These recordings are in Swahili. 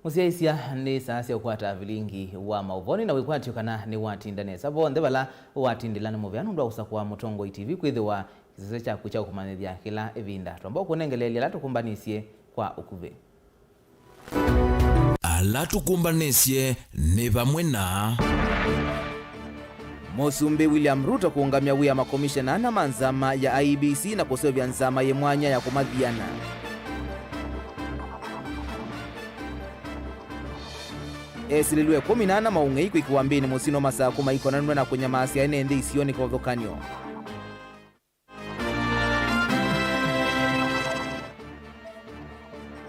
Musiaisia ni sasa ukwata Vilingi wa Mauvoo na wikwati kana ni watindane sabo ndebala watindilana muvyano ndo usakwa mutongo TV kwithiwa kisese cha kucha kumanithia kila evinda twamba kunengelelia latukumbanisie kwa ukuve alatukumbanisye ni pamwe na Musumbi William Ruto kuungamia wia makomishana na manzama ya IEBC na kusovya nzama ye mwanya ya kumathiana. Esililwe 18 maungei kwikiwambini musino masaa kumaikonanwe na kunyamasi ya enende isioni kwa vokanyo.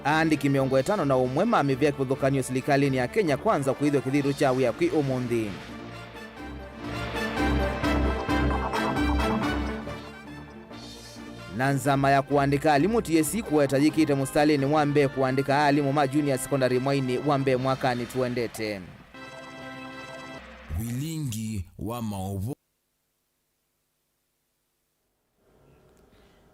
Andiki miongo 5 na umwema amevia kivothokanio silikalini ya Kenya kwanza kuithwa kithiru cha wia kwi umundi. Na nzama ya kuandika alimu TSC kuwetajikite mustalini wambe kuandika alimu ma junior secondary mwaini wambe mwakani tuendete. Vilingi wa Mauvoo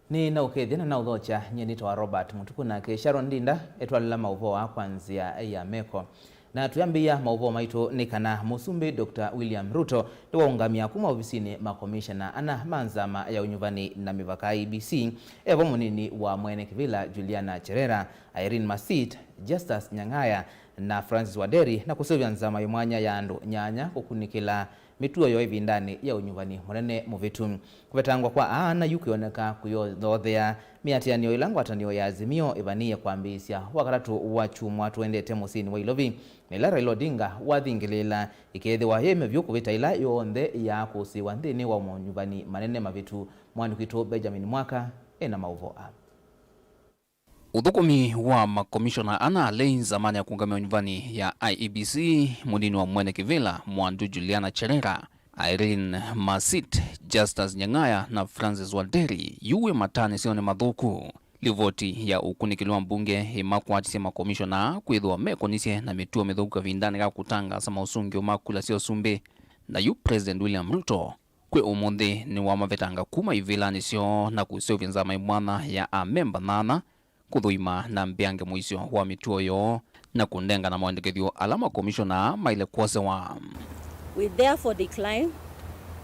ni na ukethina na udhocha nyenito wa Robert Mutuku na Sharon Ndinda etwalila Mauvoo kwanzia ya meko. Na tuyambia Mauvoo maitu ni kana Musumbi Dr. William Ruto niwaungamia kuma ofisini makomishana ana manzama ya unyuvani na mivaka IEBC evo munini wa mwene kivila Juliana Cherera, Irene Masit, Justus Nyang'aya na Francis Waderi na kusovya nzama yumwanya ya andu nyanya kukunikila mituo yo hivi ndani ya unyuvani munene muvitu kuvetangwa kwa aana yukioneka kuyothothea miatianio ilangwa atanio ya azimio ivanie kwambisya wakaratu wa chumwa tuendete musini wa ilovi nila Raila Odinga wathingilila ikethiwa yeme vyukuvita ila yonthe ya kusiwa nthini wa unyuvani manene mavitu mwandukitu Benjamin Mwaka ena Mauvoo. Uthukumi wa makomishona ana lei zamani ya kuungamia unyuvani ya IEBC munini wa mwene kivila mwandu Juliana Cherera, Irene Masit, Justus Nyang'aya na Francis Waderi yuwe matane sione mathuku livoti ya ukunikiliwa mbunge imakwatisya makomishona kwithwa mekonisye na mituo mithuku vindani ga kutangasa mausungio makula sio sumbi na yu President William Ruto kwe umuthi ni wa mavetanga kuma ivila nisyo na kusovya nzama imwana ya amemba nana kuthuima na mbiange mwisho wa mituo yo na kundenga na maendekethio alama komishona maile kwose wa. We therefore decline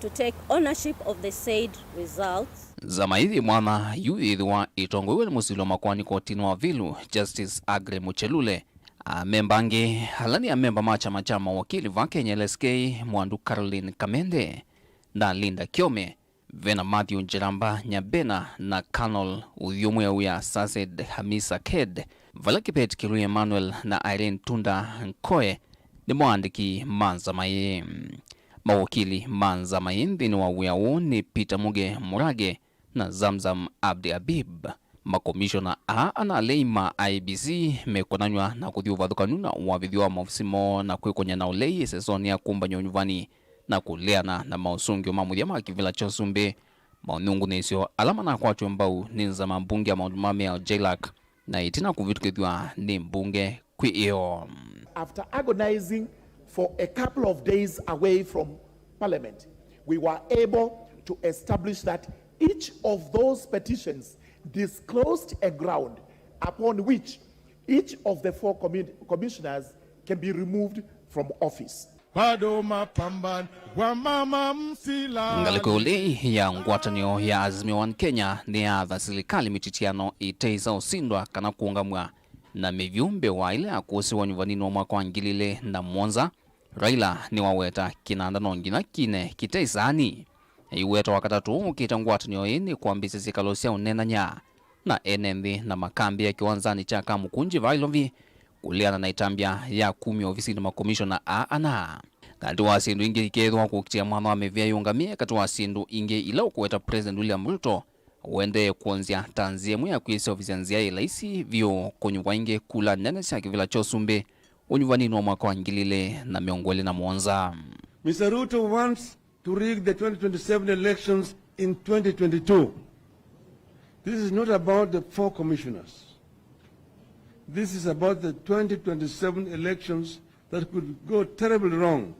to take ownership of the said results. Zama hithi mwana yu ithiwa itongoiwe ni musilo makwani kotini wa Vilu Justice Agre Muchelule amembange halani amemba machama chama wakili va Kenya LSK mwandu Caroline Kamende na Linda Kiome, Vena Matthew Njeramba Nyabena na Colonel Uthiumwe uya Sased Hamisa Ked, Valakipet Kirui Emmanuel na Irene Tunda Nkoe ni mwandiki manzamaye. Mawakili manzamaye nthini wa uyao ni Peter Muge Murage na Zamzam Abdi Abib. Makomishona ana leima IEBC mekonanywa na kuthiuva thukanuna wa vithiwa maofisimo na kwikonya na ulei sesoni ya kumba nyonyuvani na kuleana na mausungio mamuthia makivila cha sumbi maunungu nisyo alama na kwatwe mbau ni nzama mbunge ya maundumame ya Jailak na itina kuvitukithwa ni mbunge kwi iyo. After agonizing for a couple of days away from Parliament, we were able to establish that each of those petitions disclosed a ground upon which each of the 4 commissioners can be removed from office. Ngalikuli ya ngwatanio ya azimio wa Kenya ni ya serikali mititiano iteisa usindwa kana kuungamwa na mivyumbe wa ile akusi wa nyuvanini wa mwaka wa ngilile na Mwanza. Raila ni waweta kinanda nongina kine kiteisani iweta wakatatu kita ngwatanio ini kuambisi sikalosia unenanya na enembi na makambi ya kiwanzani cha kamukunji vailovi kuliana na itambia ya 10 ofisi na makomishona ana kati wa sindu inge ikethwa kukitia mwana amevia yungamia kati wa sindu inge ila kuweta President William Ruto uende kuanzia tanzia mwe ya kuisi ofisi nzia ilaisi vyo konyuwa inge kula nene siya kivila chosumbe unyuvani no mwaka wa ngilile na miongwele na Mwanza. Mr. Ruto wants to rig the 2027 elections in 2022. This is not about the 4 commissioners. This is about the 2027 elections that could go terribly wrong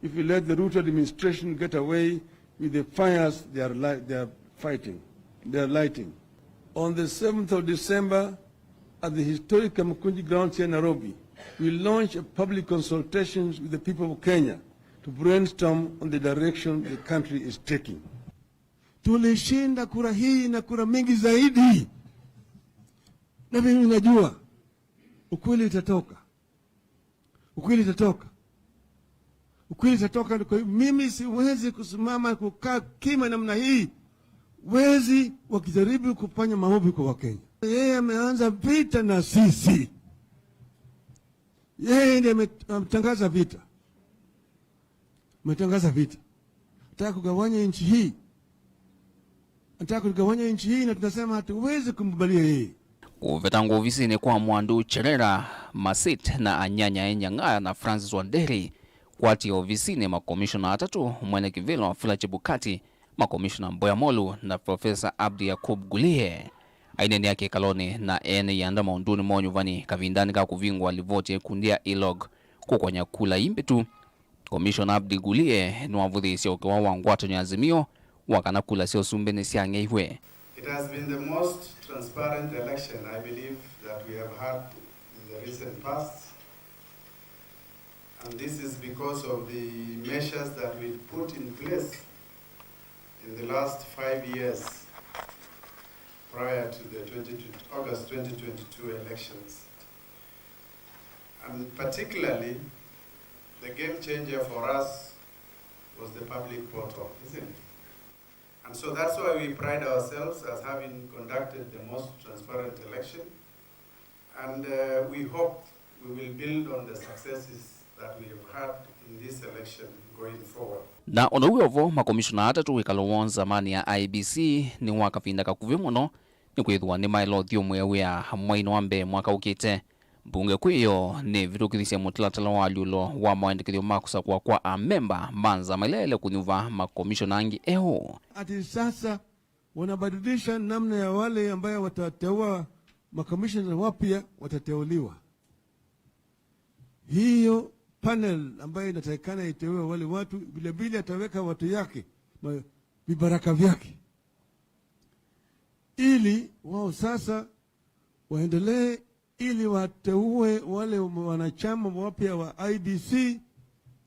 if we let the Ruto administration get away with the fires they are fighting, they are lighting. On the 7th of December, at the historic Kamukunji grounds here in Nairobi, we launch a public consultations with the people of Kenya to brainstorm on the direction the country is taking. Tulishinda kura hii na kura mingi zaidi. Na mimi najua ukweli itatoka. Ukweli itatoka. Ukweli itatoka. Kwa mimi siwezi kusimama kukaa kima namna hii. Wezi wakijaribu kufanya maovu kwa Wakenya. Yeye ameanza vita na sisi. Yeye ndiye ametangaza vita. Ametangaza vita. Nataka kugawanya nchi hii. Nataka kugawanya nchi hii na tunasema hatuwezi kumkubalia yeye. Kuvetangu ofisini kwa Mwandu Cherera, Masit na Anyanya Enyang'a na Francis Wanderi kwati ofisini makomishona atatu Mwene Kivilo, Fila Chebukati, makomishona Mboya Molu na Profesa Abdi Yakub Gulie. Aineni yake kaloni na ene yanda maunduni monyuvani kavindani ka kuvingwa livote kundia ilog kukonya kula impetu. Komishona Abdi Gulie nuwavuthi siya ukiwa wangwato nyazimio wakana kula siya usumbene siya ngeiwe. It has been the most transparent election, I believe, that we have had in the recent past. And this is because of the measures that we put in place in the last 5 years prior to the August 2022 elections. And particularly, the game changer for us was the public portal, isn't it? And so that's why we pride ourselves as having conducted the most transparent election. And we hope we will build on the successes that we have had in this election going forward. Na onowevo makomishona atatu wikalo zamani ya IBC ni wakapinda kakuvimuno ni kwithwa ni mailo thiumwe wia mwaino wambe mwaka ukite. Bunge kwiyo ni vitukithisia mutilatala wa lulo wa maendekithio makusa kwa amemba manza malele kunyuva makomishona angi eho. Ati sasa wanabadilisha namna ya wale ambayo watateua makomishona wapya watateuliwa. Hiyo panel ambayo inatakikana iteue wale watu vile vile ataweka watu yake vibaraka vyake. Ili wao sasa waendelee ili wateue wale wanachama wapya wa IBC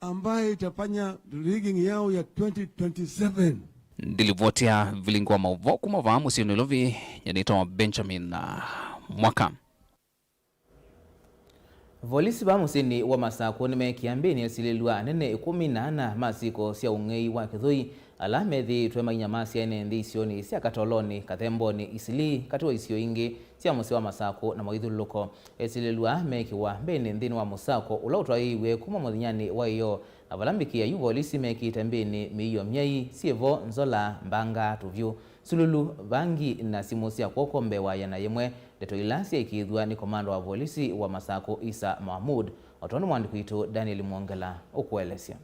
ambaye itafanya rigging yao ya 2027. Ndilivotia Vilingi wa Mauvoo kumava musino ilovi yanitwa Benjamin Mwaka. Volisi ba musini wa masako nime kiambeni sililwa nene 18 masiko sia ungei wa kithui alamethi twema nyamasi ene ndisioni sia katoloni kathemboni isili katwa isio ingi sia musi wa masako na moithuluko sililwa mekiwa bene ndini wa musako ulautwa iwe kuma muthinyani wa iyo avalambiki ya yu volisi meki tembeni miyo myai sievo nzola mbanga tuvyu sululu vangi na simu sia kokombe wa yana yemwe deto ilasia ikithwa ni komando wa volisi wa masako Isa Mahmud otonu mwandikuitu Daniel Mwongela ukuelesya.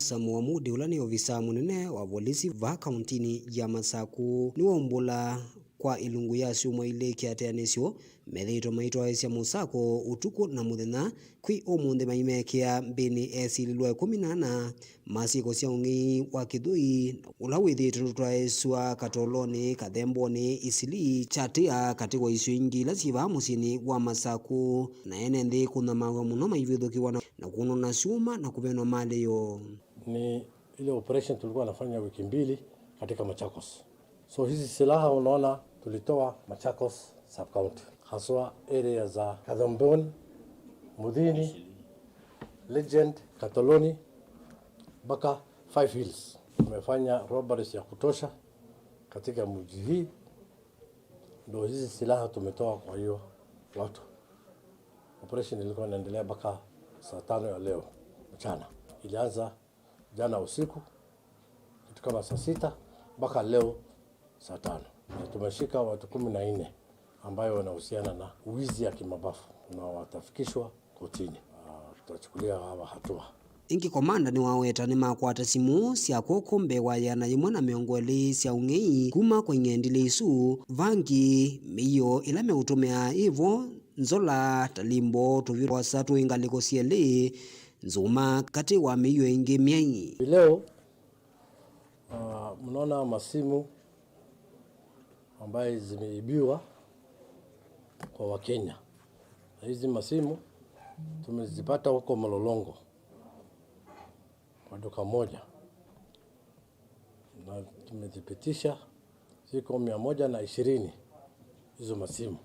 Isa Mahmud ulani ofisa munene wa volisi va kauntini ya Masako ni wombula kwa ilungu ya siumwa ile kiateanesyo metheito maitwa cia Musako utuku na muthenya kwi omunde maimekia mbini esililwa 18 masiko cia ungi wa kithui ula withitwe twaeswa katoloni kathemboni isili chatia katigwa icio ingi la civa musini wa Masako na ene nthi kuna mawa muno maivithukiwa na kuno na ciuma na kuvenwa mali yo. Ni ile operation tulikuwa nafanya wiki mbili katika Machakos. So hizi silaha unaona tulitoa Machakos sub county, haswa area za Kadhamboni, Mudhini, Legend, Katoloni, mpaka 5 Hills. Tumefanya robberies ya kutosha katika mji hii. Ndio hizi silaha tumetoa kwa hiyo watu. Operation ilikuwa inaendelea mpaka saa 5 ya leo mchana. Ilianza jana usiku kitu kama saa 6 mpaka leo saa 5. Na tumeshika watu 14 ambayo wanahusiana na uwizi ya kimabafu na watafikishwa kotini. Tutachukulia hawa hatua. Ingi komanda ni waweta ni makwata simu cia kokombe wa yana yimwe na miongoli cia ungei kuma kwenye ndile isu vangi miyo ila meutumia ivo nzola talimbo tuvirwa satu ingaliko sieli nzuma kati wa miyo ingi miai. Leo mnaona masimu ambaye zimeibiwa kwa Wakenya. Na hizi masimu tumezipata huko Mlolongo kwa duka moja, na tumethibitisha ziko 120 hizo masimu,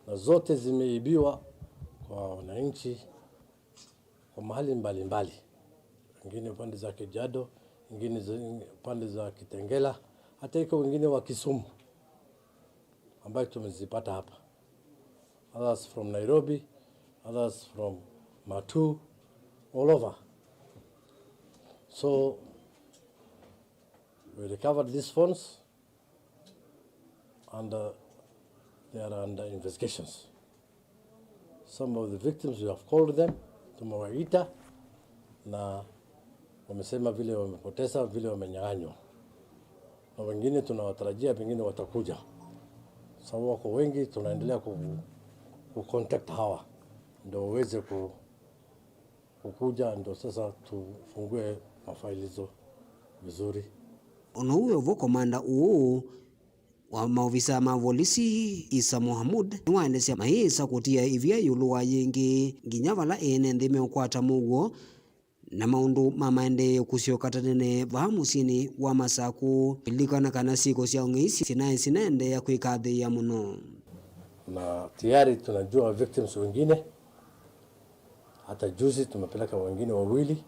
na zote zimeibiwa kwa wananchi kwa mahali mbalimbali, wengine pande za Kajiado, wengine pande za Kitengela, hata iko wengine wa Kisumu ambayo tumezipata hapa. Others from Nairobi, others from Mauvoo, all over. So we recovered these phones and they are under investigations. Some of the victims, we have called them, tumewaita na wamesema vile wamepoteza, vile wamenyang'anywa. Na wengine tunawatarajia wengine watakuja. Sababu wako wengi, tunaendelea kucontact hawa ndio waweze kukuja, ndio sasa tufungue mafaili hizo vizuri. Ono uyo komanda uo wa maofisa ma polisi Isa Mohamud niwaendesha mahisa kutia ivya yulu wa yengi nginya vala ene ndime ukwata mugo na maundu mamaende kusiokatanene vamusini wa masaku ilikana kana siko cia ngisi sinaende ya kuikadhi ya muno. Na tayari tunajua victims wengine, hata juzi tumepeleka wengine wawili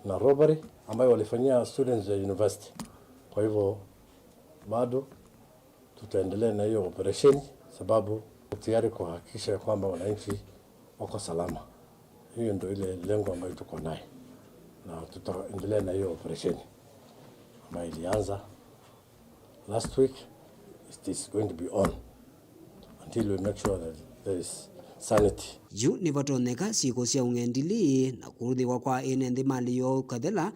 na robbery ambayo walifanyia students ya university. Kwa hivyo bado tutaendelea na hiyo operation, sababu tayari kuhakikisha kwamba wananchi wako salama. Hiyo ndio ile lengo ambayo tuko nayo, na tutaendelea na hiyo operation ambayo ilianza last week. It is going to be on until we make sure that there is sanity. Yu ni vatoneka siko cia ungendili na kuruthiwa kwa ene mali yo kathela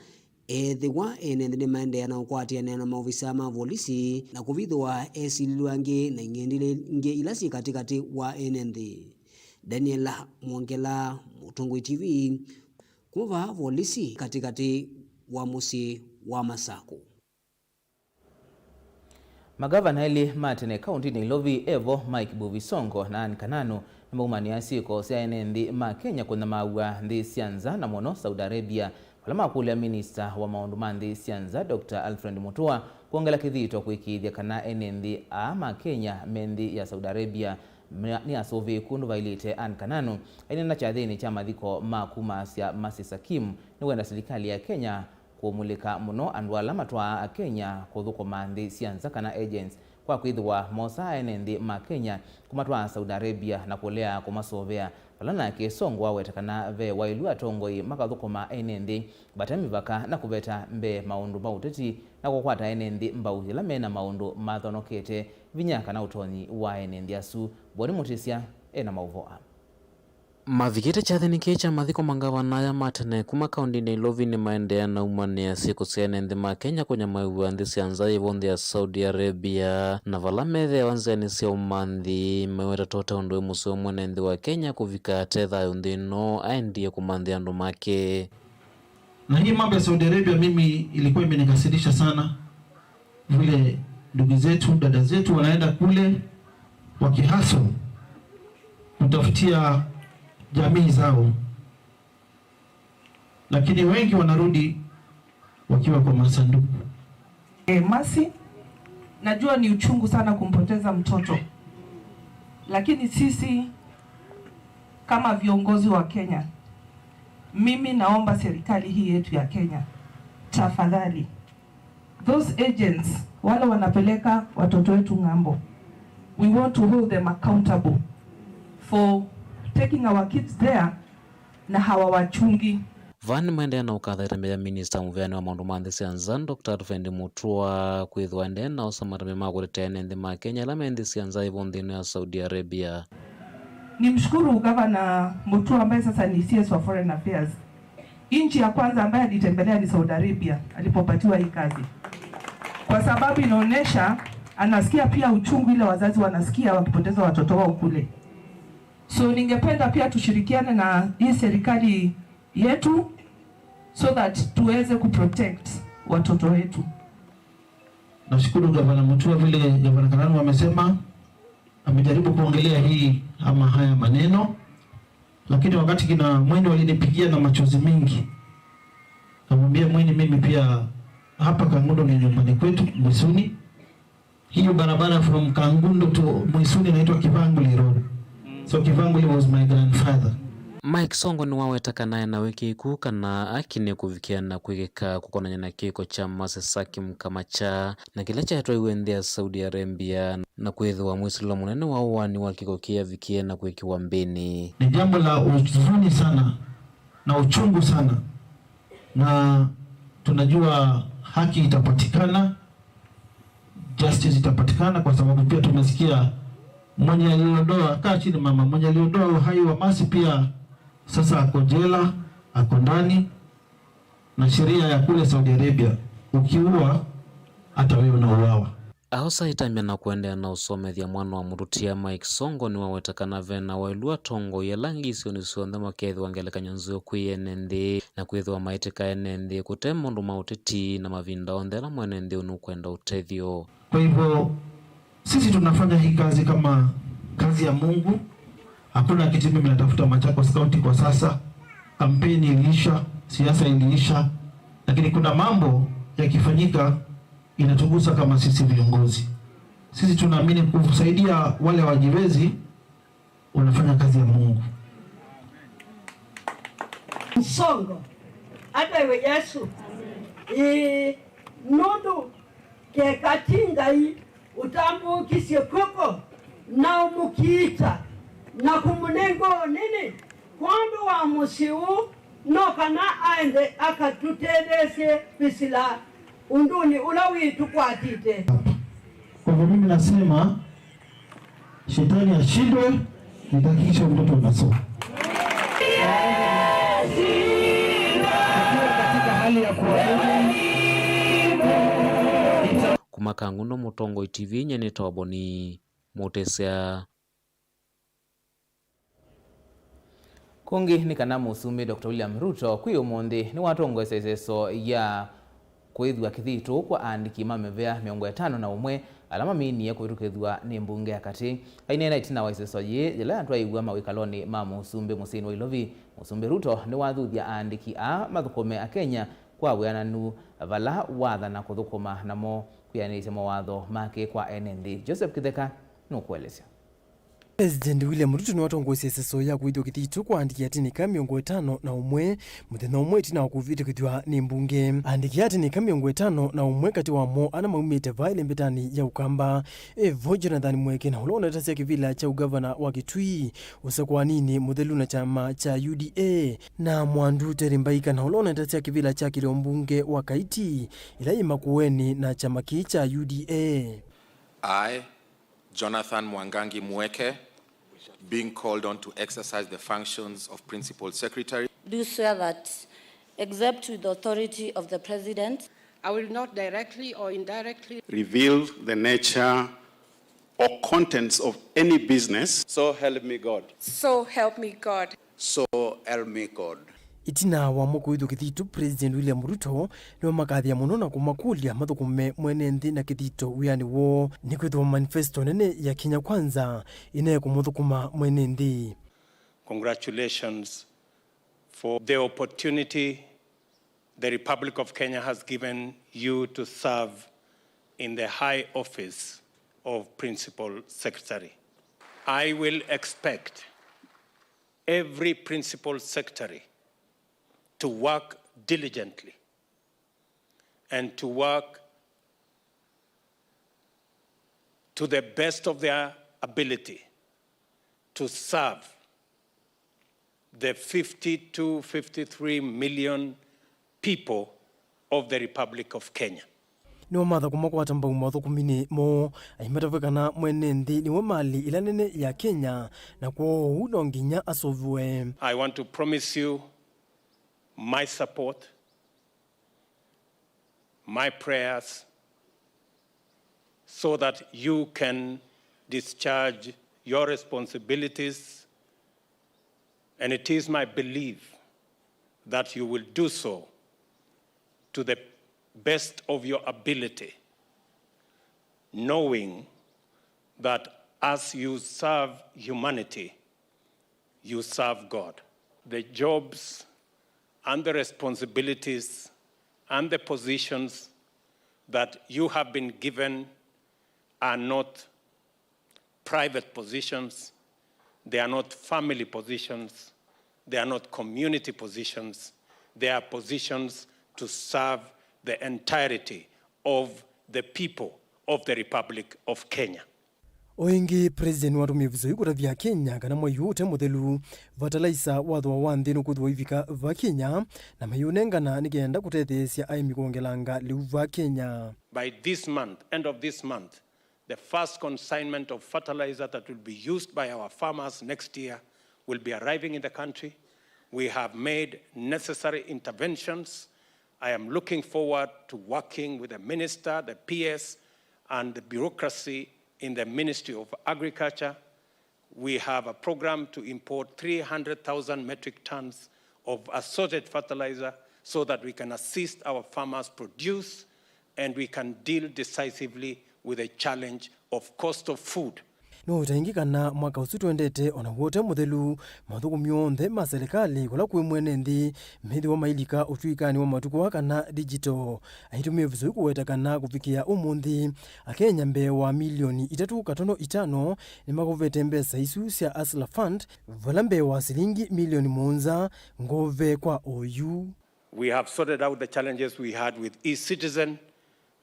ethiwa ene ndi maendeea na ukwatiania na maofisa ma polisi na kuvithwa esililwangi na ingendile nge ilasi katikati wa ene. Daniela Mwongela, Mutungwi TV, kuva polisi katikati wa musi wa Masaku. Magavana ili matene kaunti ni Lovi Evo Mike Buvisongo na Ankananu maumania siko sia enendi ma Kenya kuna maua ndi sianza na mono Saudi Arabia wala kule minister wa maundu ndi sianza Dr. Alfred Mutua kuongela kithito kuikithia kana enendi ma Kenya mendi ya Saudi Arabia ni asovi kundu vailite Ankananu enena chathini cha mathiko makuma sia masisakim ni wenda serikali ya Kenya kumulika muno andwala matwa Kenya kuthukuma ndi sianza kana agents kwa kwithwa mosa enendi ma Kenya kumatwa Saudi Arabia na kulea kumasovea falana kesongo wetakana ve wailu atongoi makathukuma enendi batamivaka na kubeta mbe maundu mauteti na kukwata enendi mbauhila mena maundu mathonokete vinyaka na utoni wa enendi asu boni mutisia ena Mauvoa. Mavikete chathini kecha mathiko mangavana ya matene kuma kaundi ni Lovi ni maendea na umania siku siene ndi ma Kenya kwenye maivu andi sianza yivondi ya Saudi Arabia na vala methe wanzia ni siya umandhi meweta tota undoe museo mwene ndi wa Kenya kuvika tetha undino aendie kumandhi andu make. Na hii mambo ya Saudi Arabia mimi ilikuwa imenikasirisha sana, vile ndugu zetu dada zetu wanaenda kule wakihaso kutafutia jamii zao, lakini wengi wanarudi wakiwa kwa masanduku. Masi, najua ni uchungu sana kumpoteza mtoto, lakini sisi kama viongozi wa Kenya, mimi naomba serikali hii yetu ya Kenya, tafadhali, those agents wale wanapeleka watoto wetu ng'ambo, we want to hold them accountable for taking our kids there na hawawachungi. Vani maendea na ukathairame ya minister muveani wa maundu manthi sianza Dr. Alfred Mutua kwithwa endea na usamarame magurite enendi ma Kenya la mendi sianza ivondhino ya Saudi Arabia. Nimshukuru Gavana Mutua ambaye sasa ni CS wa Foreign Affairs. Nchi ya kwanza ambaye alitembelea ni Saudi Arabia alipopatiwa hii kazi, kwa sababu inaonesha anasikia pia uchungu ile wazazi wanasikia wakipoteza watoto wao kule. So ningependa pia tushirikiane na hii serikali yetu so that tuweze kuprotect watoto wetu. Nashukuru Gavana Mutua vile Gavana Karanu amesema amejaribu kuongelea hii ama haya maneno, lakini wakati kina Mweni walinipigia na machozi mingi, kamwambia Mweni, mimi pia hapa Kangundo ni nyumbani kwetu Mwisuni. Hiyo barabara from Kangundo to Mwisuni inaitwa Kivanguli Road. So Kivanguli was my grandfather. Mike Songo ni wawetaka naye na wiki kuu kana akine kuvikiana kwigika kukonanya na kiko cha masesaki mkamacha na kile cha hatwa iwendea Saudi Arabia na kwithiwa mwisilo munene wa uwani wa kiko kia vikie na kwikiwa mbini. Ni jambo la huzuni sana na uchungu sana, na tunajua haki itapatikana, justice itapatikana, kwa sababu pia tumesikia mwenye aliondoa, kaa chini mama, mwenye aliondoa uhai wa Masi pia sasa ako jela, ako ndani, na sheria ya kule Saudi Arabia ukiua hata wewe unauawa. Ahosa itamia na kuendea na usomethia mwana wa murutia Mike Songo ni wawetakana vena wailua tongo ya langi isio ni suondhe makethi wangeleka nyonzio kuienende na kwithwa maiteka enende kute mundu mauteti na mavinda ondela mwenende unukwenda utethio. Kwa hivyo sisi tunafanya hii kazi kama kazi ya Mungu. Hakuna kitu mimi natafuta Machakos County kwa sasa. Kampeni iliisha, siasa iliisha, lakini kuna mambo yakifanyika inatugusa kama sisi viongozi. Sisi tunaamini kusaidia wale wajiwezi, unafanya kazi ya Mungu. Songo hata iwe Yesu nudu ke katinga utambu kisye koko na umukiita na kumunengo nini kwambi wa musiu no kana aende akatutelese bisila unduni ulawitu kwa tite. Kwa hivyo mimi nasema shetani ashindwe, nitahakikisha mtoto anasoma. Kumakangundo Mutongo TV nyene toboni mutesea kungi ni kana musumi Dr. William Ruto kwiyo mondi ni watongo eseseso ya kwithwa kithitu kwa andiki mamevea 51 alama mini ya kwithukithwa ni mbunge yakati ainena itina wa iseso ye jela antwa igwa mawikaloni ma musumbi musini wa Ilovi. Musumbi Ruto ni wathuthia andiki a mathukome a Kenya kwa wiananu vala watha na kuthukuma namo kwianisya mawatho make kwa NND. Joseph Kitheka nukuelesya. President William Ruto ni watongoesya iseso ya kwithwa kithitu kwa andiki atinika 51 muthenya umwe tina wakuvithukithwa ni mbunge. Andiki atinika 51 kati wamo ana maumite vaile mbetani ya ukamba Evo Jonathan Mweke na ulona tasya kivila cha ugavana wa Kitui usakwanini muthelu na chama cha UDA na Mwandu Terimbaika na ulona tasya kivila cha kile mbunge wa Kaiti ila imakuweni na chama cha UDA. I, Jonathan Mwangangi Mweke, being called on to exercise the functions of Principal Secretary, Do swear that, except with the authority of the President, I will not directly or indirectly reveal the nature or contents of any business. So help me God. So help me God. So help me God. Itina wa mukwithu kithitu President William Ruto ni makathia muno na kumakulia mathukume mwene nthi na kithitu wiani wo ni kwithwa manifesto nene ya Kenya Kwanza ine kumuthukuma mwene nthi. Congratulations for the opportunity the Republic of Kenya has given you to serve in the high office of Principal Secretary. I will expect every Principal Secretary to work diligently and to work to the best of their ability to serve the 53 million people of the Republic of Kenya. Niwa matha kumakwata mbau mathukumini mo aimatavekana mwene nthi niwe mali ila nene ya Kenya na kwa uno nginya asovwe. I want to promise you my support, my prayers, so that you can discharge your responsibilities, and it is my belief that you will do so to the best of your ability knowing that as you serve humanity, you serve God. The jobs and the responsibilities and the positions that you have been given are not private positions, they are not family positions, they are not community positions, they are positions to serve the entirety of the people of the Republic of Kenya. Oingi president watumia visoi kuravya Kenya kana mwayu ute muthelu vatalaisa wathwa wa nthinu kuthwa ivika va Kenya na mayunengana nikienda kutetheesya aimi kuongelanga liu va Kenya. By this month, end of this month, the first consignment of fertilizer that will be used by our farmers next year will be arriving in the country. We have made necessary interventions. I am looking forward to working with the minister, the PS, and the bureaucracy in the Ministry of Agriculture. We have a program to import 300,000 metric tons of assorted fertilizer so that we can assist our farmers produce and we can deal decisively with the challenge of cost of food. No utaingikana mwaka usu tuendete ona wote muthelu mathuku myonthe ma serikali kula kwi mwene nthi mithi wa mailika utuikani wa matuku kana digital aitumie visoi kuwetakana kufikia umunthi akenya mbe wa milioni 3.5 ni makuvete mbesa isu cia Asla Fund vala mbe wa silingi milioni 7 ngove kwa OU. We have sorted out the challenges we had with e-citizen,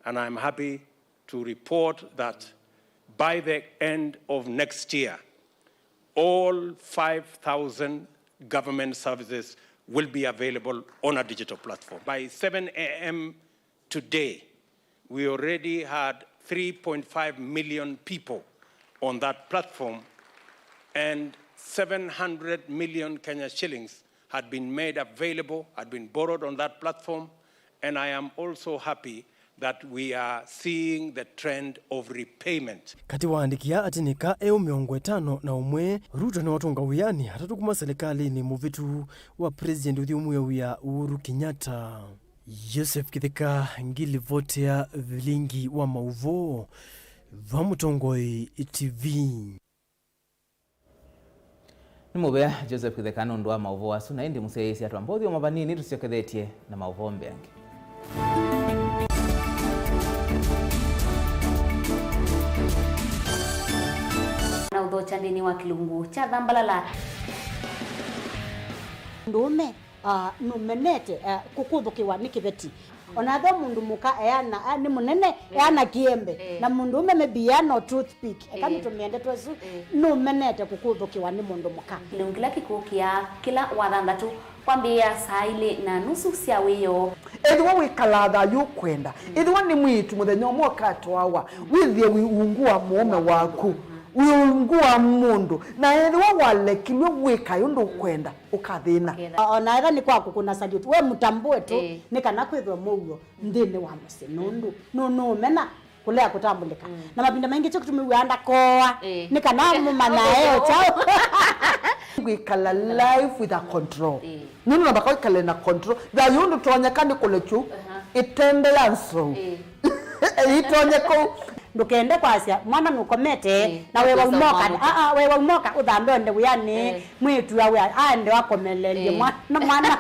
and I'm happy to report that by the end of next year, all 5,000 government services will be available on a digital platform. By 7 a.m. today, we already had 3.5 million people on that platform, and 700 million Kenya shillings had been made available, had been borrowed on that platform, and I am also happy that we are seeing the trend of repayment. Kati waandikia atinika 51 Ruto na watunga wiani hatatu kuma serikali ni muvitu wa president uthiumuya wia Uhuru Kenyatta. Joseph Kitheka ngili vote ya Vilingi wa Mauvoo Vamutongoi TV. Nimubea Joseph Kitheka nundu wa Mauvoo asu na indi museisi atu ambothi wa mavanini tusiokethetie na Mauvoo mbeangi. Na udhocha ndini wa kilungu cha Dhambalala. Ndume numenete kukuthukiwa ni kiveti onatho mundu muka eana ni munene eana kiembe na mundu ume maybe no toothpick kama tumiende twesu numenete kukuthukiwa ni mundu muka kilungila kikukia kila wathanthatu kwambia saa 2:30 cia wiyo edwa wikalatha yukwenda edwa ni mwitu muthenya umwe katwawa withie wiungua muome waku wiungua mundu na edwa walekilwe wika yundu kwenda ukathina ona ega ni kwaku kuna salute we mutambue tu ni kana kwithwa mugo ndini wa musi nundu no mena kulea kutambulika na mabinda maingi cyo kutumiwanda koa ni kana mumana eo chao wikala life with a control nunu na bakao kale na control da yundu tonyekani kulechu itendelanso itonyeko ndukende kwasia mwana nukomete na wewe umoka wewe umoka uthambe onde uyani mwitu yawe ande wakomelelie mwana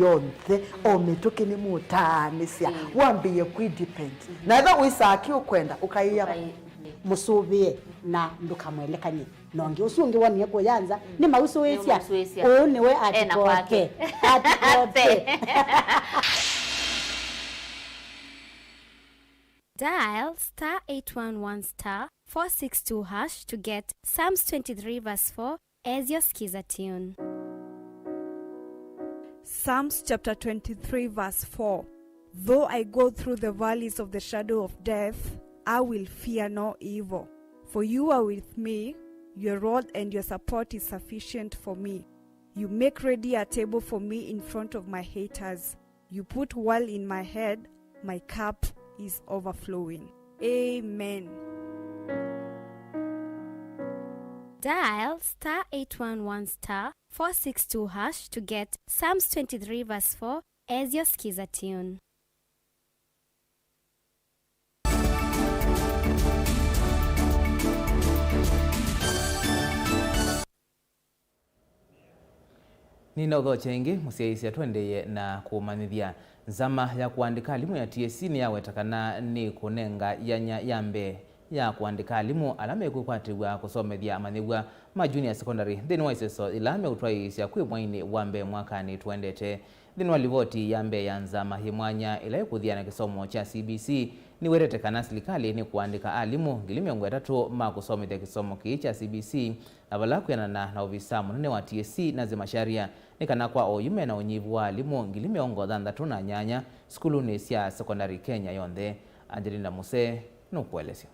yonthe ometoke ni mutanisia wambie kwidepend na eva uisaki ukwenda ukaiya musubie na ndukamwelekanye nonge usungi woni yeko yanza ni mauso wesia ni we atikoke Dial *811*462# to get Psalms 23 verse 4 as your skiza tune. Psalms chapter 23 verse 4. Though I go through the valleys of the shadow of death, I will fear no evil. For you are with me, your rod and your support is sufficient for me. You make ready a table for me in front of my haters. You put oil in my head, my cup is overflowing. Amen. Dial *811*462# to get Psalms 23 verse 4 as your skiza tune. Ninogo chengi musiaisia twendeye na kumanithia nzama ya kuandika alimu ya TSC ni yawetakana ni kunenga yanya yambe ya kuandika alimu alame kukwatiwa kusomethia manigwa ma junior secondary thini wa iseso ilame utwaisya kwi mwaini wambe mwakani twendete thini wa livoti yambe ya nzama himwanya ila kuthiana kisomo cha CBC ni weretekana serikali ni kuandika alimu 3,300 ma kusomethia kisomo kii cha CBC na vala kwianana na uvisa munene wa TSC na zimasharia ni kana kwa oyume na unyivu wa alimu 6,800 skuluni cia secondary Kenya yonthe. Angelina Muse nukuelesya.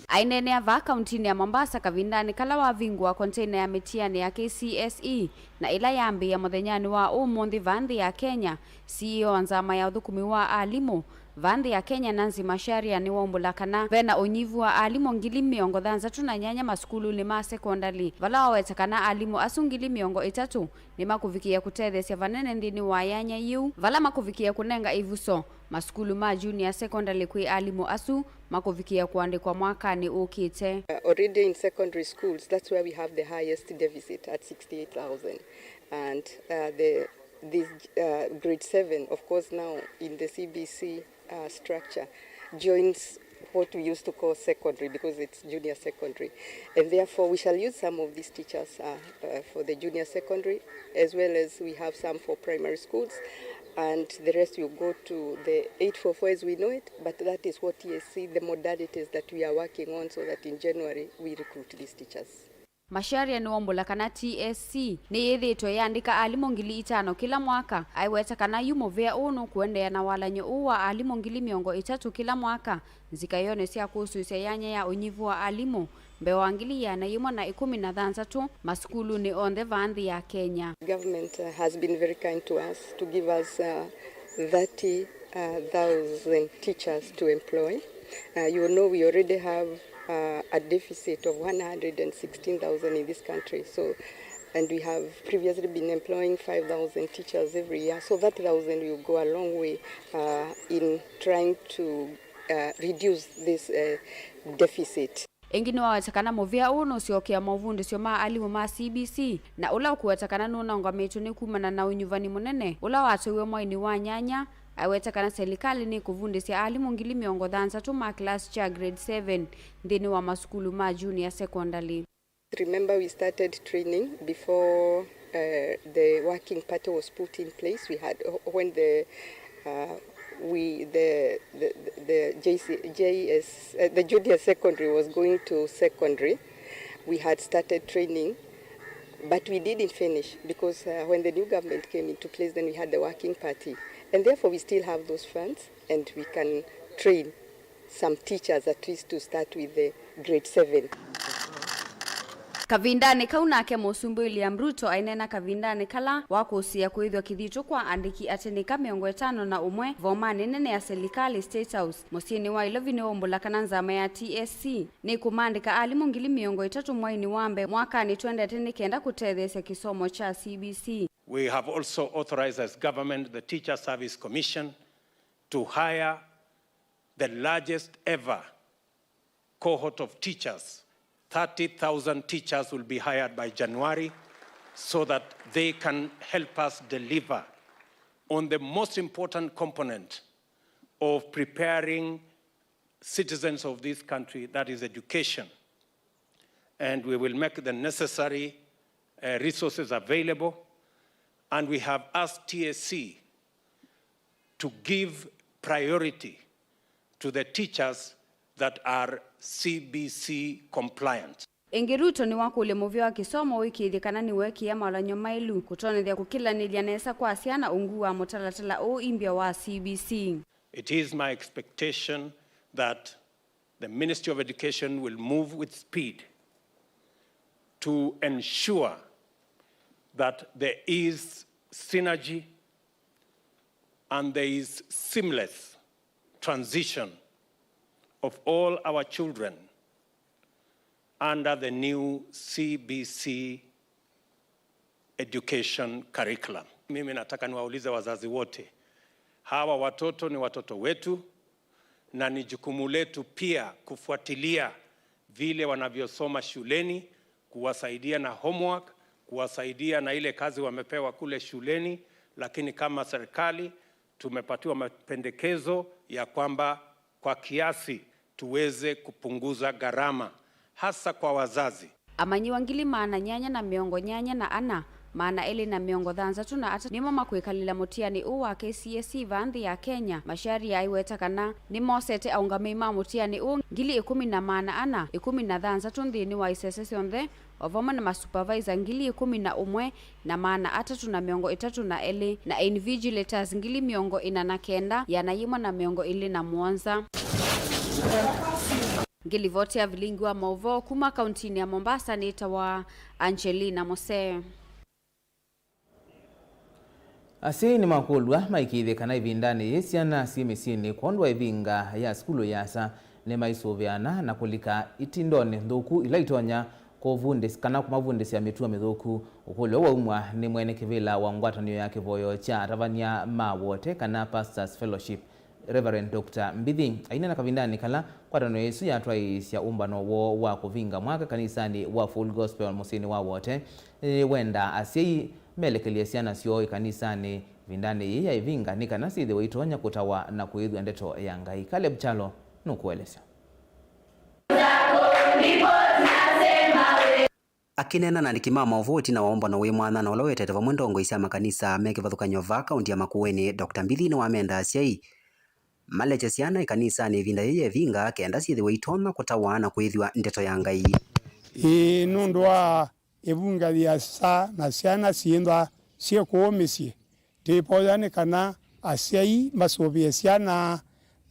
Ainene ava kauntini ya Mombasa kavindani kala wavingwa container ya mitiani ya KCSE na ila yambi ya muthenyani wa umuthi vandhi ya Kenya. CEO nzama ya uthukumi wa alimu vandhi ya Kenya Nancy Masharia ni wombula kana vena unyivu wa alimu 3,300 masukulu ni ma secondary vala wawetakana alimu asu 3,300 ni makuvikia kutethesya vanene nthini wa yanya yu vala makuvikia kunenga ivuso masukulu ma junior secondary kwi alimu asu makuvikia kuandikwa mwakani ukite. Already in secondary schools, that's where we have the highest deficit at 68,000, and this grade 7, of course, now in the CBC structure joins what we used to call secondary because it's junior secondary, and therefore we shall use some of these teachers for the junior secondary, as well as we have some for primary schools, and the rest will go to the 844 as we know it, but that is what TSC, the modalities that we are working on, so that in January we recruit these teachers. Masharia ni wombula kana TSC ni yithitwe yandika alimu 5,000 kila mwaka aiweta kana yumo vea unu kuendea na walanyo uwa alimu 3,300 kila mwaka zikayone cia kusuisya yanya ya unyivu wa alimu mbewa ya na yumo na 13 masukulu ni on the vandhi ya Kenya. Government has been very kind to us to give us 30,000 teachers to employ. You know we already have a deficit of 116,000 in this country. So, and we have previously been employing 5,000 teachers every year. So that 1,000 will go a long way in trying to reduce this deficit. Engine wawetakana movia uno siokia Mauvoo sio ma alimu ma CBC na ula kuwetakana nuna ngwametu ni kumana na unyuvani munene ula watu uwe mwaini wa nyanya aiwetakana serikali ni kuvundisya alimu 3,300 ma class cha grade 7 ndini wa masukulu ma junior secondary. Remember we started training before the working party was put in place. We had when the junior secondary was going to secondary, we had started training, but we didn't finish because when the new government came into place, then we had the working party. And therefore we still have those funds and we can train some teachers at least to start with the grade 7. Kavindani kaunake Musumbi William Ruto ainena kavindani kala wakusia kuithwa kithitu kwa andiki atenika 51 vomani nene ya serikali State House musini wa ilovini wombula kana nzama ya TSC ni kumandika alimu 3,300 mwaini wambe mwakani twendete nikenda kutethesya kisomo cha CBC. We have also authorized as government the Teacher Service Commission to hire the largest ever cohort of teachers. 30,000 teachers will be hired by January so that they can help us deliver on the most important component of preparing citizens of this country, that is education. And we will make the necessary resources available. And we have asked TSC to give priority to the teachers that are CBC compliant. Ingiruto ni wakule muvyo wa kisomo wiki idhikana ni weki ya mawalanyo mailu kutonethia kukila nilianesa kwa asiana ungu wa mutalatala o imbia wa CBC. It is my expectation that the Ministry of Education will move with speed to ensure that there is synergy and there is seamless transition of all our children under the new CBC education curriculum. Mimi nataka niwaulize wazazi wote, hawa watoto ni watoto wetu na ni jukumu letu pia kufuatilia vile wanavyosoma shuleni, kuwasaidia na homework, kuwasaidia na ile kazi wamepewa kule shuleni. Lakini kama serikali tumepatiwa mapendekezo ya kwamba kwa kiasi tuweze kupunguza gharama hasa kwa wazazi. Amanyiwa ngili maana nyanya na miongo nyanya na ana maana eli na miongo thanzatu na ata nimo makwikalila mutiani uu wa KCSE vanthi ya Kenya mashari ya iwetakana ni mosete aungamima mutiani uu ngili 10 na maana ana 13 nthini wa isese sionthe ovoma na masupervisor ngili 11 na maana atatu na miongo 3 na eli na invigilators ngili miongo 49 yanayimwa na miongo 27 ngilivoti ya Vilingi wa Mauvoo kuma kauntini ya Mombasa ni itawa Angelina Mose. Asi ni makulwa maikithe kana ivindani yesiana simisini kwondwa ivinga ya skulu yasa ni maisuviana na kulika itindoni nthuku ila itonya kovundisi kana kumavundisi ya mitua mithuku ukule wa umwa ni mwene kivila wa ngwatanio ya kivoyo cha Tavania Mawote kana Pastors Fellowship Reverend Dr. Mbithi aina na kavindani kala kwatano Yesu ya twaisya umbano wo wa kuvinga mwaka kanisani wa Full Gospel musini wa wote wenda asiyi melekelia siana sio kanisani vindani ya ivinga nika nasi the waitonya kutawa na kuidhu ndeto ya Ngai. Caleb Chalo nukueleza. Akinena na ndikima Mauvoo na waomba na wimwana na ulawete tava mwendongo isa makanisa mekivathukanyo va kaunti ya Makueni. Dr. Mbithi ni wamenda asiai maleche siana ikanisa ni vinda yeye vinga kenda sithi waitona kutawa na kuidhwa ndeto ya Ngai. Nundwa evunga vya sa na siana siendwa sie kuomesie tepoyane kana asiai masobi siana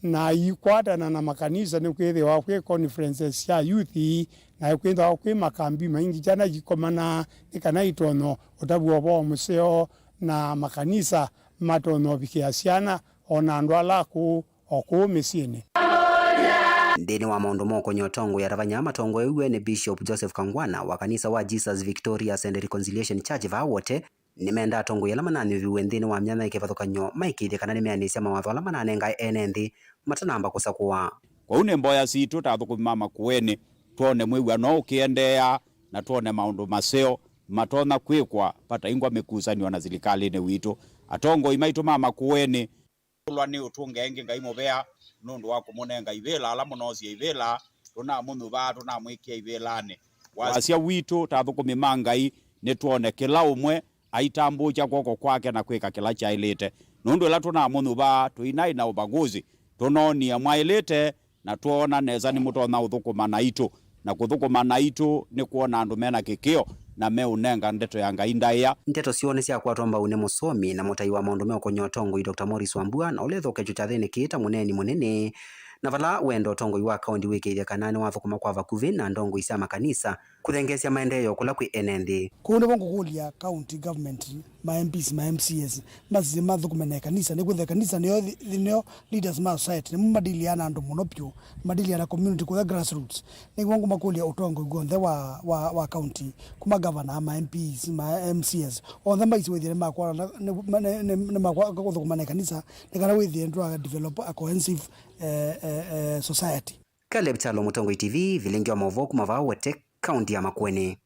na ikwada na makanisa ni kwethe wa kwe conferences ya youth na kwenda wa kwe makambi maingi jana jikomana nikana itono otabu wa museo na makanisa matono bikia siana ona ndwala ku okuomesie ndeni wa maundu moko nyotongo ya Tavanya matongo ewe ni Bishop Joseph Kangwana wa kanisa wa Jesus Victorious and Reconciliation Church va wote nimenda tongo ya lamanani viwe ndeni wa mnyana ikivathukanyo maikithia kana nimeanisya mawatho lamanane ngai enendi matanamba kusakuwa kwa une mboya situ tathukuma Makueni tuone mwiwa no ukiendea na tuone maundu maseo matona kwikwa pata ingwa mikusanyo na serikali ni witu atongo imaitu Makueni ulwa ni utunge engi ngai mubea nundu wa kumunenga ivela ala munosia ivela tuna mundu va tuna mwikia ivelane wasia witu tathukumi mangai ni tuone kila umwe aitambucha kwoko kwake na kwika kila chailete nundu ila tuna mundu va tuinai na ubaguzi tunonia mwailete na tuona neza ni mutona uthukuma na itu na kuthukuma na itu ni kuona andu mena kikio na meunenga ndeto ya Ngai ndaya ndeto sione cia kwatomba une musomi na mutai wa maundu meko nyotongo Dr. Morris Wambua na uletho kecho cha thini kita muneni munene na vala wendo tongo iwa kaundi wikithia kanani wathukuma kwa vakuvi na ndongo isa makanisa kuthengesia maendeleo kula kwi enendi kunde bongokulia county government ma MPs ma MCS mazi mathukuma kanisa ni kwethe kanisa nio leaders ma society ni madiliana andu muno pyo madiliana community kwa grassroots ni wangu makulia utongo igonthe wa county kuma governor ma MPs ma MCS onthe maisi wethire makwa ni makwa kuthukuma kanisa ni kana wethire ndwa develop a cohesive society. Caleb Chalo, Mutongo TV, Vilingi wa Mauvoo kumava wote kaunti ya Makueni.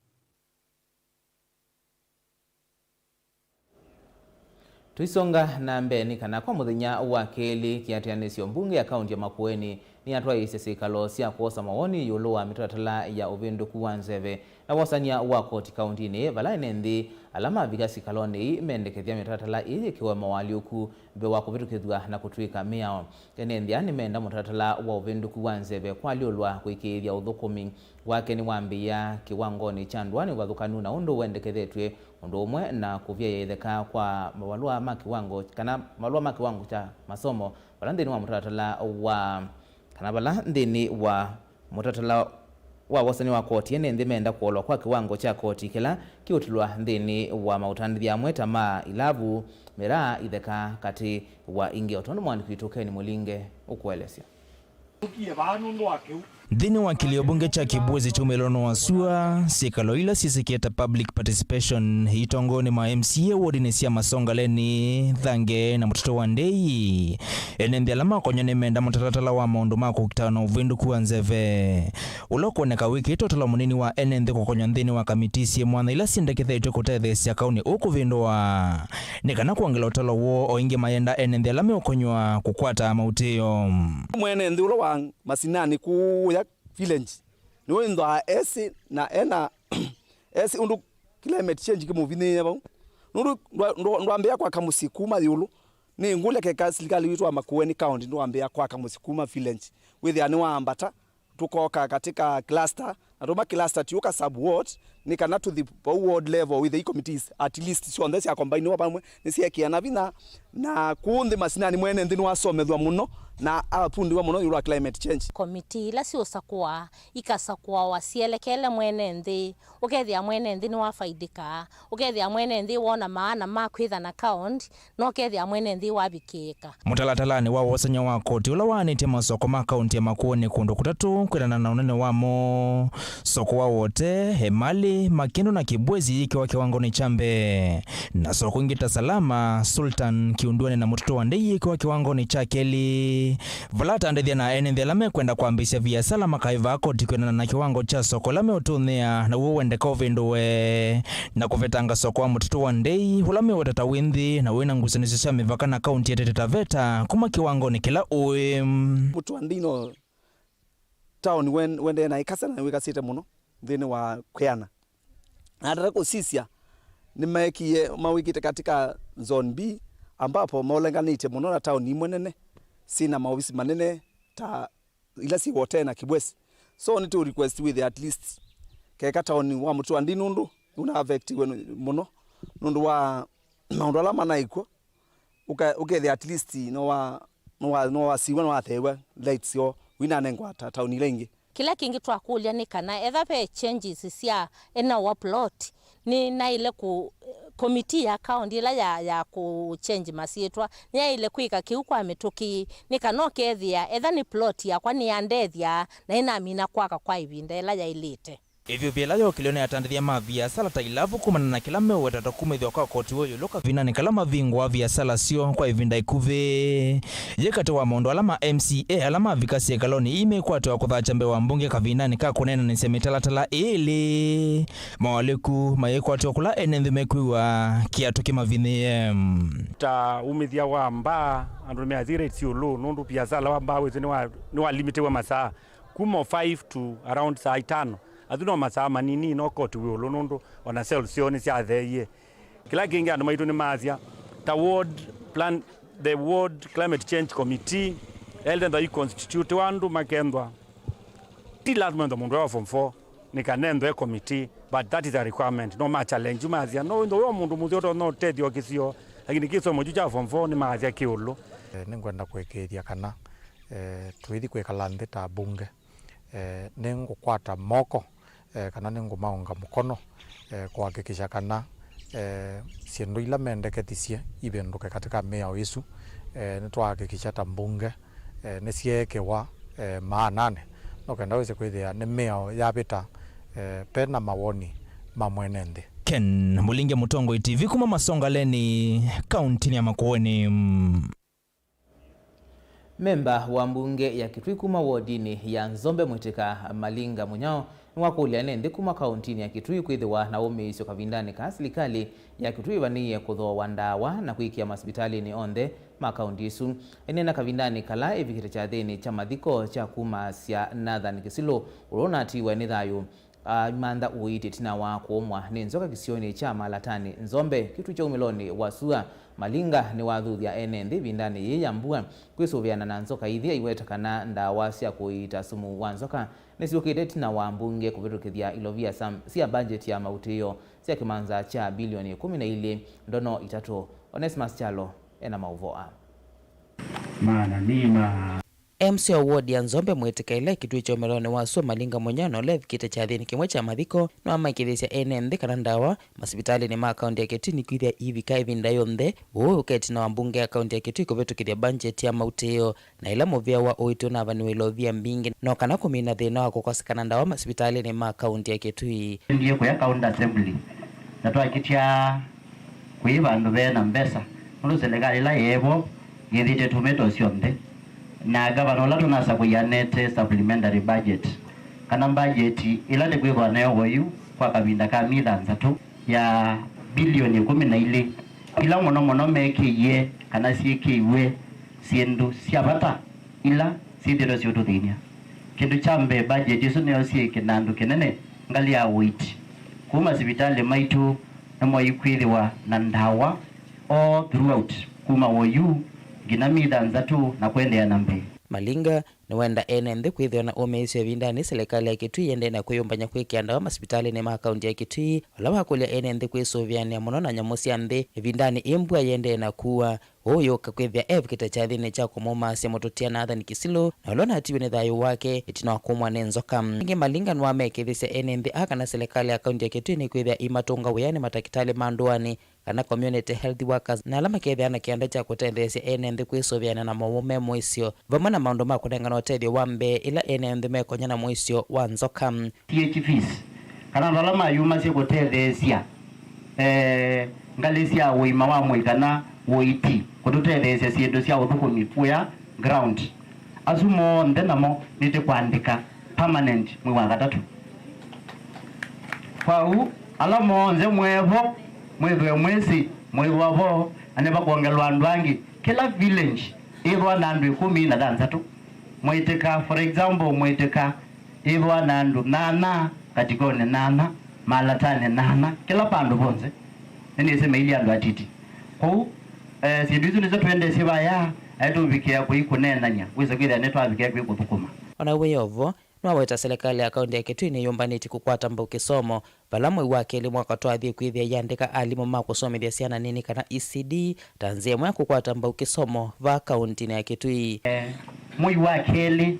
Tuisonga na mbeni kana kwa muthenya wa keli kiatianisyo mbunge ya kaunti ya Makueni ni atwa isesikalo cia kuosa mawoni yulu wa mitaratala ya uvinduku wa nzeve na wasania wa koti kaunti ni vala nendi alama vigasi kaloni mendekethia mitaratala ili kiwa mawaliuku bewa kuvitukithwa na kutwika miao nendi ani menda mitaratala wa uvinduku wa nzeve kwa liulwa kuikithia uthukumi wake ni wambia kiwangoni chandwani wathukanu na undu wendekethetwe undu umwe na kuvia yetheka kwa mawalua ma kiwango kana mawalua ma kiwango cha masomo wala ndini wa mitaratala wa kana bala ndini wa mutatala wa wasani wa koti ene ndimenda kuolwa kwa kiwango cha koti kila kiutulwa ndini wa mautandithia mweta ma ilavu mera itheka kati wa ingi otondo mwani kuitokeni mulinge ukuelesya ukie vanu ndo akiu Dhini wakili bunge cha Kibwezi Tumelono Wasua sikalo ila sisiketa public participation itongoni ma MCA wodinesia Masongaleni Thange na mtoto wa Ndei enende alama konyene menda mutatatala wa maundu mako kitano uvindu kuanzeve uloko neka wiki totola munini wa enende kokonya ndhini wa kamitisi mwana ila sindekitha ito kutethe siya kauni uku vindoa nekana kuangela utalo wo oingi mayenda enende alame ukonywa kukwata mauteo mwene ndi ulo wa masinani kuya Vilingi niwe ndo esi na ena esi undu climate change kimuvine yabo ndo ambia kwa kamusikuma yulu ni ngule ke serikali witu wa Makueni county ndo ambia kwa kamusikuma Vilingi with ani waambata tukoka katika cluster na toma cluster tiuka sub ward ni kana to the ward level with the committees at least so ndesi akombine wapamwe nisiye na vina na kundi masinani mwene ndini wasomethwa muno na apundi wa muno yura climate change committee la sio sakwa ikasakwa wasielekele mwene ndi ukethia mwene ndi ni wafaidika ukethia mwene ndi wona maana makwitha na account no ukethia mwene ndi wabikika mutalatalani wa wasanya wa koti ula wanite masoko ma county ya Makueni kundu kutatu kwendana na unene wamo soko wa wote Hemali Makindu na Kibwezi ikiwa kiwango ni chambe na soko ingita salama Sultan Kiunduane na mtoto wa Ndei ikiwa kiwango ni chakeli Valata andethia na enende lame kwenda kuambisha via salama kaiva koti kwendana na kiwango cha soko lame utunea na uwende kovinduwe na kuvetanga soko wa mtoto wa Ndei ulame watata windi na wena ngusanisisha mivaka na kaunti ya Tetaveta kuma kiwango ni kila uwe mtu wa Ndino town wende na ikasa na wika sita muno dhini wa kweana na atatako sisia ni maekie mawikite katika zone B ambapo maulenganite muno na town imwenene sina maofisi manene ta ila si wote na Kibwezi so ni to request with at least keka town wa mtu wa Ndinundu una affect muno nundu wa maundu ala manaiko ukethe at least no wa siwa no athewa lights yo winanengwa town ilengi kila kingi twakulia ni kana etha pe changes sia ena wa plot ni na ile ku committee ya county ila ya ku change masietwa ni ile kuika kiukwa mituki ni kanokethia etha ni plot ya kwani andethia na ina mina kwaka kwa ibinda ila ya ilite Hivyo bielayo kilione atandithia mavia sala tailavu kumana na kila mewe tatakumethwa kwa koti woyo loka vinani kalama vingwa via sala sio kwa ivinda ikuve yekate wa mondo alama MCA alama vikasi ya kaloni ime kwa tuwa kutha wa mbunge kavinani kakunena nisemitalatala ili mawaleku mayekwa tuwa kula enendhimekuwa kia tukima vine ta umithia wa mba andu meathire tiulu nundu pia sala wa mba wezi ni wa limite wa masaa kumo 5 to around saa 5 aduno masaa manini no koti wiulu nundu ona solution cia theye kila kingi andu maitu ni mazia ta ward plan the ward climate change committee elden da constitute wandu makendwa ti lazima ndo mundu wa form 4 ni kanendo e committee but that is a requirement no ma challenge mazia no ndo yo mundu muzio no tedio kisio lakini kiso moju cha form 4 ni mazia kiulu ningwenda kwekeria kana twithi kwekala nthi ta bunge ningukwata moko kana ningumaunga mukono kuhakikisha kana siendo ila mendeketisie ibenduke katika mea isu nitwahakikisha ta mbunge nisiekewa maanane nokenda wese kwithia ni mea yabita pena mawoni mamwene nthi Ken Mulinge Mutongo TV kuma Masongaleni kaunti ya Makueni. Memba wa mbunge ya Kitui kuma wodini ya Nzombe Mwitika Malinga Munyao nwakulia nende kuma kauntini ya Kitui kwithiwa na umeisyo kavindani ka serikali ya Kitui vaniye kuthoa wandawa na kuikia masipitali ni onthe makaunti isu enena kavindani kala evikite cha thini cha mathiko cha kuma sia Nathan Kisilo urona atiwa ni thayu manda uite tina wa kuomwa ni nzoka kisioni cha Malatani Nzombe kitu cha umiloni wasua Malinga ni wathuthia enende vindani yeyambua kwisuviana na nzoka ithia iwetakana ndawa cia kuita sumu wa nzoka nisiukite tina wa mbunge kuvitukithia ilovia cia budget ya mautio cia kimanza cha bilioni 12 ndono itatu. Onesmus Chalo ena Mauvoo. Maana nima MC Award ya Nzombe mwitika ile kitu cha meloni waso malinga monyano lev kite cha thini kimwe cha mathiko no amaikithisia enende kana ndawa masipitali ni ma account ya Kitui ni kwithia hivi kaivi ndayonde uketi na wambunge account ya Kitui kuvetukithia budget ya mauteo na ila muvia wa oito na vanu ilovia mbingi no kana kumina thina wa kukosekana ndawa masipitali ni ma account ya Kitui ndiye kwa account assembly na twakitia kuiva andu bena mbesa no serikali la yebo yithite tumeto cionthe na gavana la tunasa kuyanete supplementary budget kana budget ila ndi kwithwa nayo goyu kwa kavinda ka mithanza tu ya bilioni 12 ila muno mekiye kana siekiwe siendu cia bata ila sithiro cio tuthinia kindu chambe budget icio nayo sieke na andu kinene ngali ya wait kuma sibitali maitu na moyikwithwa na ndawa all throughout kuma woyu gina mithanza tu na kuendea na mbe malinga ni wenda enende kwithwa na umeisio vindani serikali ya Kitui yende na kuyumbanya kwikia ndawa masipitali ni ma account ya Kitui wala wakulia enende kwisuviania muno na nyamu cia nthi vindani imbwa yende na kuwa uyu kakwithia evkita cha thini cha kumuma cia mututia na athani Kisilu na ulona atiwe ni thayu wake itina kumwa ni nzoka ingi malinga nwa mekithisia enende aka na serikali ya account ya Kitui ni kwithia imatunga wiyani matakitali manduani kana community health workers na alama kethia na kianda cha kutendesia enende kwisuviana na mawume mwisio vama na maundu ma kurenga no tedio wambe ila enende mekonya na mwisio wa nzoka THFs kana ndola mayuma cia kutethesia ngalisia wima wa mwikana woiti kututethesia ciendu cia uthukumi puya ground asumo ndenamo nite kuandika permanent mwi wa gatatu kwau alamo nze mwevo mwethwe mwezi mwethwavo aneba kuongelwa andu angi kila village ithwa na andu 13 mwitika for example mwitika ithwa na andu 8 katikone 8 malatane 8 kila pandu bonze nini sema ili andu atiti kwau sindu icio nizo twende sibaya atuvikia kuikunenanya wisa kwithia netwavikia kwikuthukuma ona weyovo nwaweta serikali ya akaunti ya Kitui ni yumbaniti kukwata mbau kisomo vala mwi wake ili mwaka twathie kwithia yandika alimu ma kusomithia ciana nini kana ECD tanzia mwa kukwata mbau kisomo va akaunti ya Kitui mwi wake ili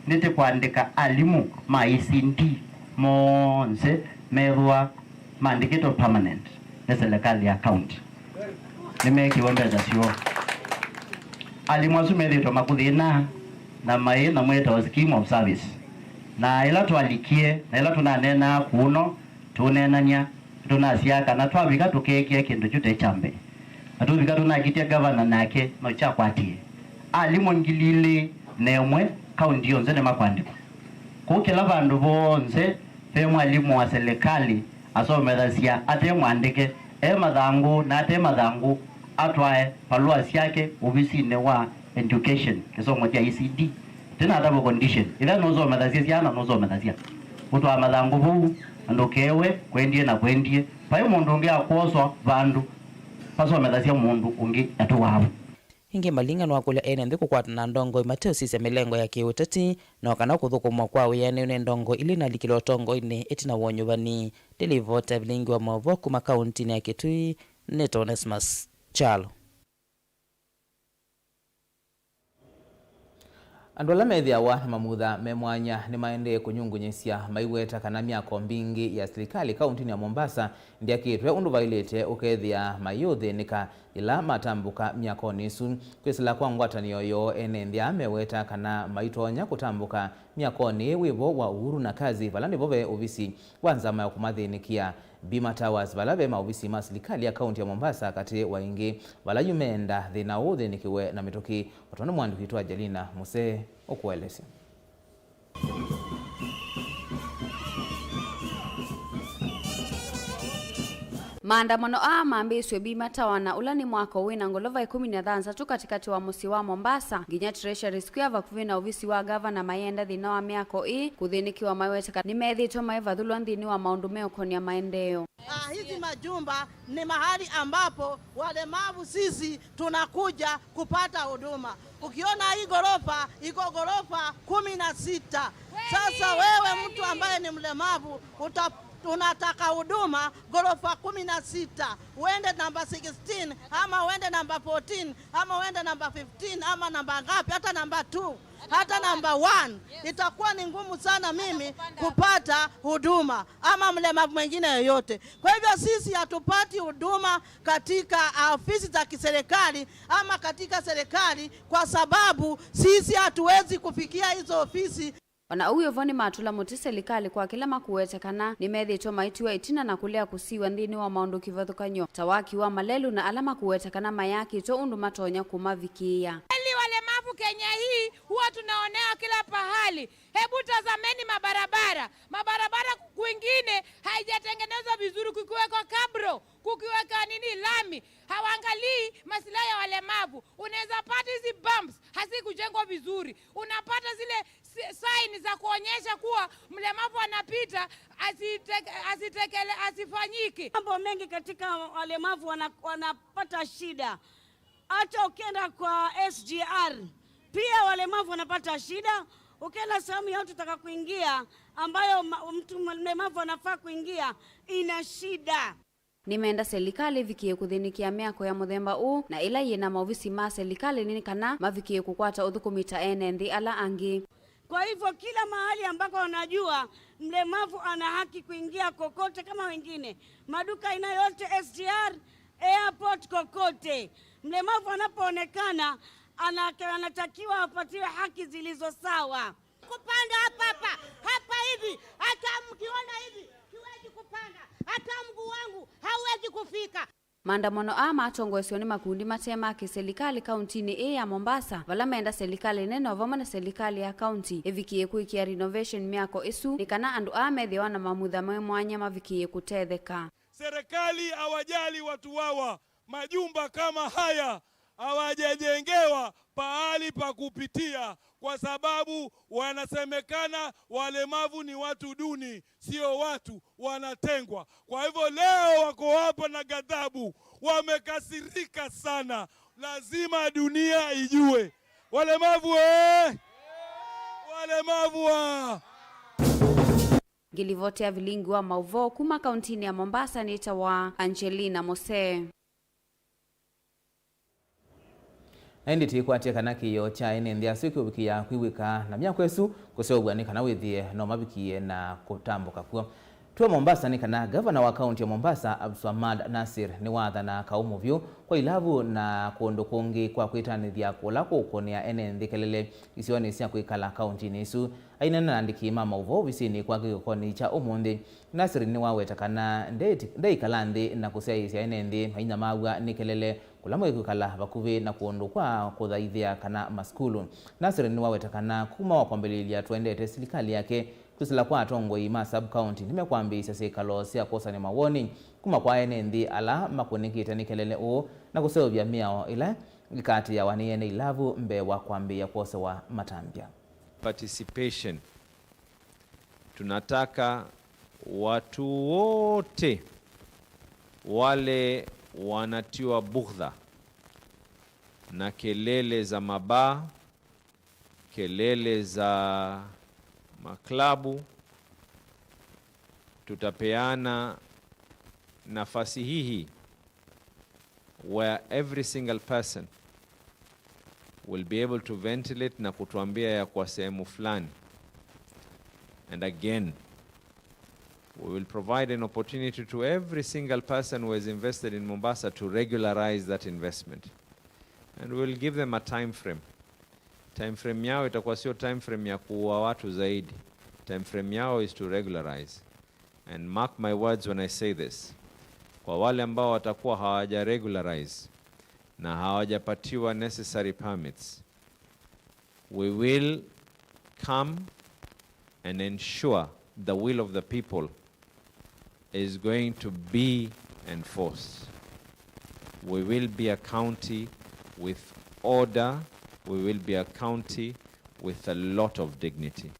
nite kuandika alimu ma ECD monse methwa maandikito permanent na serikali ya akaunti nimekiwombeza cio alimu asumethitwo makuthina na mai na mweta scheme of service na ila twalikie na ila tunanena kuno tunenanya tunasiaka na twavika tukekie kindu chute chambe atuvika tunakitia governor nake no cha kwatie alimu ngilili nemwe kaunti yonze ne makwandiko kukila vandu bonse fe mwalimu wa serikali asomethasia ate mwandike mathangu na ate mathangu atwae palua siake ofisini wa education kisomo cha ECD tena hata condition ila nozo madasia siana nozo madasia utwa mathangu bu ndokewe kwendie na kwendie pai mundu ungi akoswa vandu paso madasia mundu ungi atuwavu ingi malinga no akula enende kukwata na ndongo imateo sise milengo ya kiuteti na kana kuthukumwa kwa wiyane ne ndongo ili na likilotongo ine etina wonyuvani delivota Vilingi wa Mauvoo kuma kaunti ya Kitui Neto Onesmus Chalo andu ala methiawa na mamutha me mwanya ni maendee kunyungunyisia maiweta kana miako mbingi ya serikali kaunti ya Mombasa ndiakitwe undu vailite ukethia mayuthinika ila matambuka miako nisu kwisila kwa ngwatanio yo enendia meweta kana maitonya kutambuka miako ni wivo wa uhuru na kazi vala ndivove ofisi wa nzama ya kumathinikia Bima Towers valave maofisi ma serikali ya kaunti ya Mombasa kati waingi vala yumenda thina uthinikiwe na mituki watona mwandiki witwa Jalina Muse okuelesya maandamano maambiswe Bima Tower na ulani mwako wina ngolova 13 katikati wa musi wa Mombasa nginya Treasury Square vakuvina ofisi wa governor mayenda thina wa miako kuthinikiwa maiweteka nimethitwo maivathulwa nthini wa maundu meokonia maendeo. Hizi majumba ni mahali ambapo walemavu sisi tunakuja kupata huduma. Ukiona hii gorofa iko gorofa 16. Sasa wewe mtu ambaye ni mlemavu tunataka huduma ghorofa 16, uende namba 16 ama uende namba 14 ama uende namba 15 ama namba ngapi, hata namba 2 hata namba 1, itakuwa ni ngumu sana mimi kupata huduma ama mlemavu mwingine yoyote. Kwa hivyo sisi hatupati huduma katika ofisi za kiserikali ama katika serikali kwa sababu sisi hatuwezi kufikia hizo ofisi. Ona uyo voni matula muti serikali kwa kila makuwetekana nimethitwo maitiwa itina na kulea kusiwa ndini wa maundu kivathukanyo tawaki wa malelu na alama kuwetekana mayakitwo undu matonya kuma vikia. Walemavu Kenya hii huwa tunaonea kila pahali. Hebu tazameni mabarabara kwingine haijatengenezwa vizuri, kukiweka kabro, kukiweka lami, hawaangalii maslahi ya walemavu. Unaweza pata hizi bumps hasikujengwa vizuri, unapata zile sign za kuonyesha kuwa mlemavu anapita asifanyiki. Mambo mengi katika walemavu wanapata shida. Hata ukienda kwa SGR pia walemavu wanapata shida. Ukienda sehemu ya utaka kuingia ambayo mtu mlemavu anafaa kuingia, ina shida. Nimeenda serikali vikie kuthinikia miako ya muthemba huu na ila yina maofisi ma serikali nini kana mavikie kukwata uthukumita enendi ala angi. Kwa hivyo kila mahali ambako wanajua mlemavu ana haki kuingia kokote kama wengine, maduka ina yote, SGR, airport, kokote, mlemavu anapoonekana anatakiwa apatiwe haki zilizo sawa. Kupanda hapa hivi, hata mkiona hivi siwezi kupanda, hata mguu wangu hauwezi kufika. Maandamano ama atongozwa ni makundi matema kiserikali kauntini ya Mombasa vala menda serikali nene ovama na serikali ya kaunti evikie kuikia renovation miako isu nikana andu amethiwa na mamutha mwanya mavikie kutetheka. Serikali hawajali watu wawa, majumba kama haya hawajajengewa pahali pa kupitia kwa sababu wanasemekana walemavu ni watu duni, sio watu, wanatengwa. Kwa hivyo leo wako hapa na ghadhabu, wamekasirika sana. Lazima dunia ijue walemavu walemavu. Gilivotea Vilingi wa Mauvoo kuma kauntini ya Mombasa ni tawa Angelina Mose. Endi tikwatia kana kiyo cha ene ndia siku bikia kwiwika na myakwesu kusobwa ni kana withie no mabikie na kutambuka kwa tuwa Mombasa ni kana governor wa county ya Mombasa Abdulswamad Nasir ni watha na kaumuvyo kwa ilavu na kuondo kongi kwa kwitanithia kula kukonia ene ndikelele isiwani sia kuikala county nisu aina na andiki mama Mauvoo visini kwa gikoni cha umundi. Nasir ni waweta kana ndeikalandi na kusaisia ene ndi haina mawa nikelele kulamwe kukala bakuvi na kuondo kwa kuthaithia kana maskulu. Nasir ni waweta kana kuma wakwambelilia tuendete serikali yake kusila kwa atongo ima sub county nimekwambisa sikalo sia kosa ni mawoni kuma kwa ene ndi ala makunikita nikelele o na kusovya miao ila ikati ya waniene ilavu mbewa kwambia kosa wa matambia. Participation. Tunataka watu wote wale wanatiwa bugdha na kelele za mabaa, kelele za maklabu, tutapeana nafasi hii where every single person will be able to ventilate na kutuambia ya kwa sehemu fulani. And again, we will provide an opportunity to every single person who has invested in Mombasa to regularize that investment. And we will give them a time frame. Time frame yao itakuwa sio time frame ya kuua watu zaidi. Time frame yao is to regularize. And mark my words when I say this. Kwa wale ambao watakuwa hawaja regularize na hawajapatiwa necessary permits, we will come and ensure the will of the people is going to be enforced. We will be a county with order. We will be a county with a lot of dignity.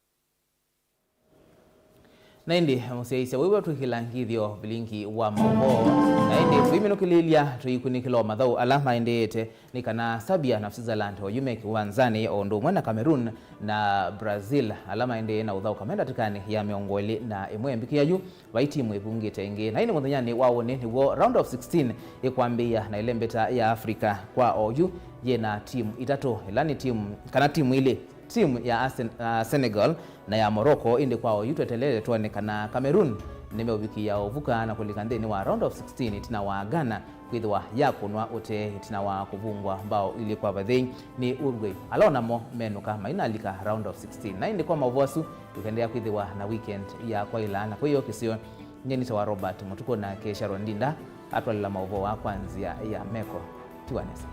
na indi musiaisya wewe tuhilangithio Vilingi wa Mauvoo na indi tuiminukililia tuikunikilo mathau alama indete ni kana Sabia na Switzerland oyume kiwanzani ondo mwana Cameroon na Brazil alama indi na uthau kamenda tikani ya miongoli na imwe mbikiayu vaitimu ipungite ingi na ini muthanyani wawone ni wo round of 16 ikwambia na ile mbeta ya Afrika kwa oyu yena timu itatu ilani timu kana timu ile timu ya Senegal na ya Morocco indi kwao yutwetelele tuonekana Cameroon nimeubikia uvuka na kulikandeni wa round of 16 itina wa Ghana kwithwa yakunwa ute itina wa kuvungwa mbao ili kwa bathei ni Uruguay alona mo menuka mainalika round of 16 na indi kwa Mauvoo tukendea kwithwa na weekend ya kwa ilana kwa hiyo kisio nyenita wa Robert Mutuku na Sharon Ndinda atwalila Mauvoo kwanzia ya Meko tiwanesa.